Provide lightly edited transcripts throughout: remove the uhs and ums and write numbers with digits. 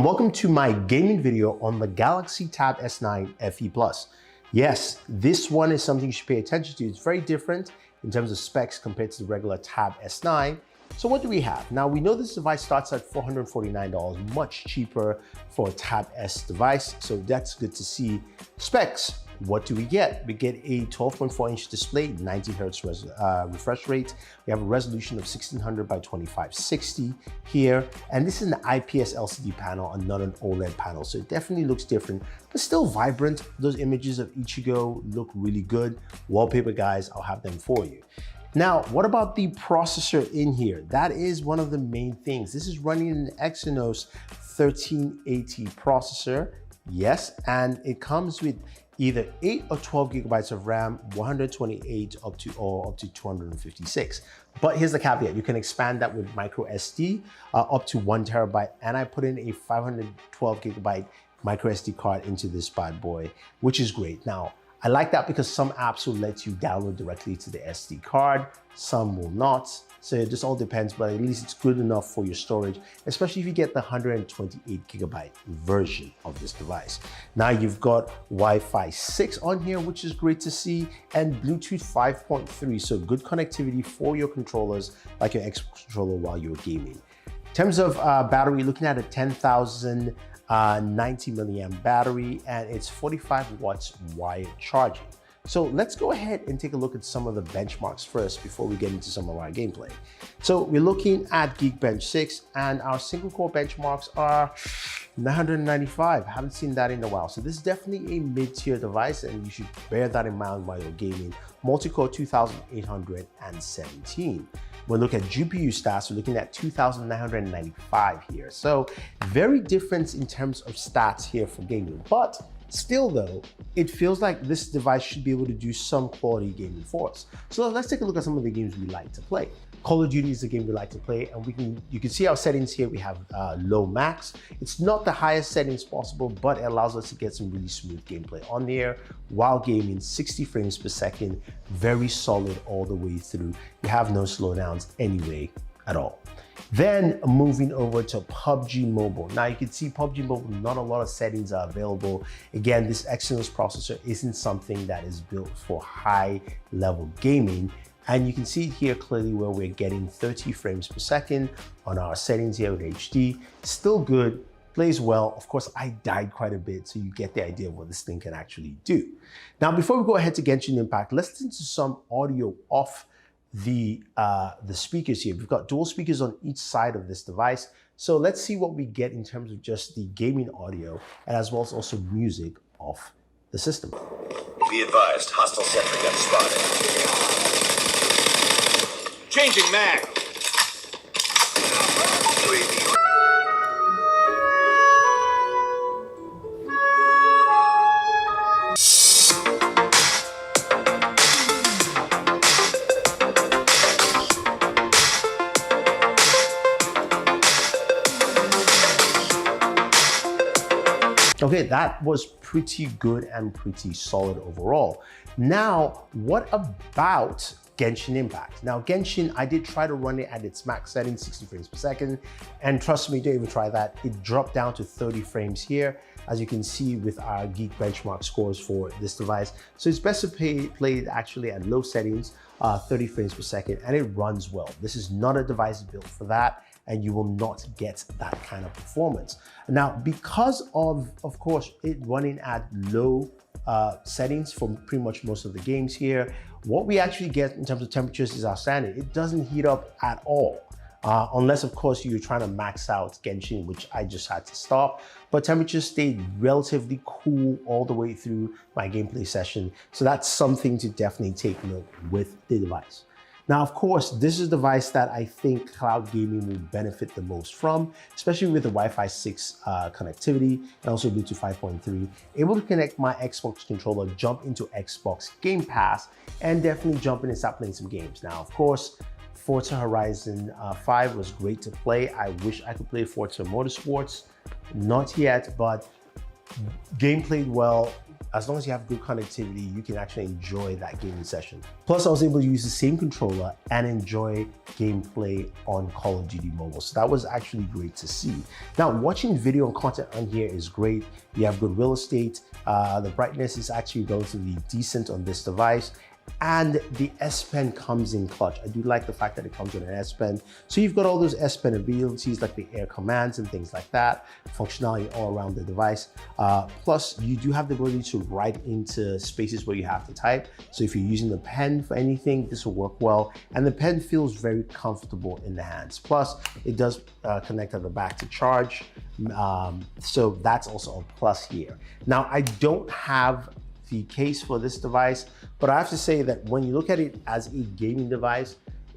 Welcome to my gaming video on the Galaxy Tab S9 FE Plus. Yes, this one is something you should pay attention to. It's very different in terms of specs compared to the regular Tab S9. So what do we have? Now we know this device starts at $449, much cheaper for a Tab S device. So that's good to see. Specs, what do we get? We get a 12.4-inch display, 90 Hz refresh rate. We have a resolution of 1600 by 2560 here. And this is an IPS LCD panel and not an OLED panel. So it definitely looks different, but still vibrant. Those images of Ichigo look really good. Wallpaper guys, I'll have them for you. Now, what about the processor in here? That is one of the main things. This is running an Exynos 1380 processor. Yes, and it comes with either 8 or 12 gigabytes of RAM, 128 up to 256. But here's the caveat, you can expand that with micro SD up to 1 terabyte. And I put in a 512 gigabyte micro SD card into this bad boy, which is great. Now, I like that because some apps will let you download directly to the SD card, some will not. So it just all depends, but at least it's good enough for your storage, especially if you get the 128 gigabyte version of this device. Now you've got Wi-Fi 6 on here, which is great to see, and Bluetooth 5.3, so good connectivity for your controllers, like your Xbox controller while you're gaming. In terms of battery, looking at a 10,090 milliamp battery, and it's 45 watts wired charging. So let's go ahead and take a look at some of the benchmarks first before we get into some of our gameplay. So we're looking at Geekbench 6 and our single core benchmarks are 995. I haven't seen that in a while. So this is definitely a mid-tier device and you should bear that in mind while you're gaming. Multi-core 2817. When we look at GPU stats, we're looking at 2,995 here. So very different in terms of stats here for gaming, but still though, it feels like this device should be able to do some quality gaming for us. So let's take a look at some of the games we like to play. Call of Duty is a game we like to play, and you can see our settings here. We have low max. It's not the highest settings possible, but it allows us to get some really smooth gameplay on there while gaming. 60 frames per second, very solid all the way through. You have no slowdowns anyway at all. Then moving over to PUBG Mobile. Now you can see PUBG Mobile, not a lot of settings are available. Again, this Exynos processor isn't something that is built for high level gaming. And you can see here clearly where we're getting 30 frames per second on our settings here with HD. Still good, plays well. Of course, I died quite a bit, so you get the idea of what this thing can actually do. Now, before we go ahead to Genshin Impact, let's listen to some audio off the speakers here. We've got dual speakers on each side of this device. So let's see what we get in terms of just the gaming audio, and as well as also music off the system. Be advised, hostile sentry gun spotted. Changing mag. Okay, that was pretty good and pretty solid overall. Now, what about Genshin Impact? Now, Genshin, I did try to run it at its max setting, 60 frames per second, and trust me, don't even try that. It dropped down to 30 frames here, as you can see with our Geek benchmark scores for this device. So it's best to play it actually at low settings, 30 frames per second, and it runs well. This is not a device built for that, and you will not get that kind of performance. Now, because of course, it running at low settings for pretty much most of the games here, what we actually get in terms of temperatures is outstanding. It doesn't heat up at all. Unless of course you're trying to max out Genshin, which I just had to stop. But temperatures stayed relatively cool all the way through my gameplay session. So that's something to definitely take note with the device. Now, of course, this is a device that I think cloud gaming will benefit the most from, especially with the Wi-Fi 6 connectivity and also Bluetooth 5.3. Able to connect my Xbox controller, jump into Xbox Game Pass, and definitely jump in and start playing some games. Now, of course, Forza Horizon 5 was great to play. I wish I could play Forza Motorsports. Not yet, but game played well. as long as you have good connectivity, you can actually enjoy that gaming session. Plus, I was able to use the same controller and enjoy gameplay on Call of Duty Mobile. So that was actually great to see. Now, watching video and content on here is great. You have good real estate. The brightness is actually relatively decent on this device. And the S Pen comes in clutch. I do like the fact that it comes with an S Pen. So you've got all those S Pen abilities like the air commands and things like that, functionality all around the device. Plus, you do have the ability to write into spaces where you have to type. So if you're using the pen for anything, this will work well. And the pen feels very comfortable in the hands. Plus, it does connect at the back to charge. So that's also a plus here. Now, I don't have the case for this device, but I have to say that when you look at it as a gaming device,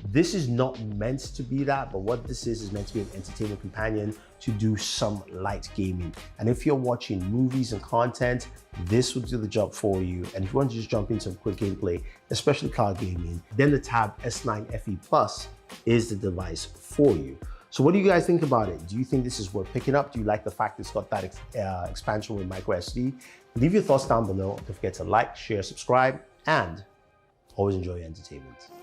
this is not meant to be that, but what this is meant to be an entertainment companion to do some light gaming. And if you're watching movies and content, this will do the job for you. And if you want to just jump into some quick gameplay, especially cloud gaming, then the Tab S9 FE Plus is the device for you. So what do you guys think about it? Do you think this is worth picking up? Do you like the fact it's got that expansion with micro SD? Leave your thoughts down below. Don't forget to like, share, subscribe, and always enjoy your entertainment.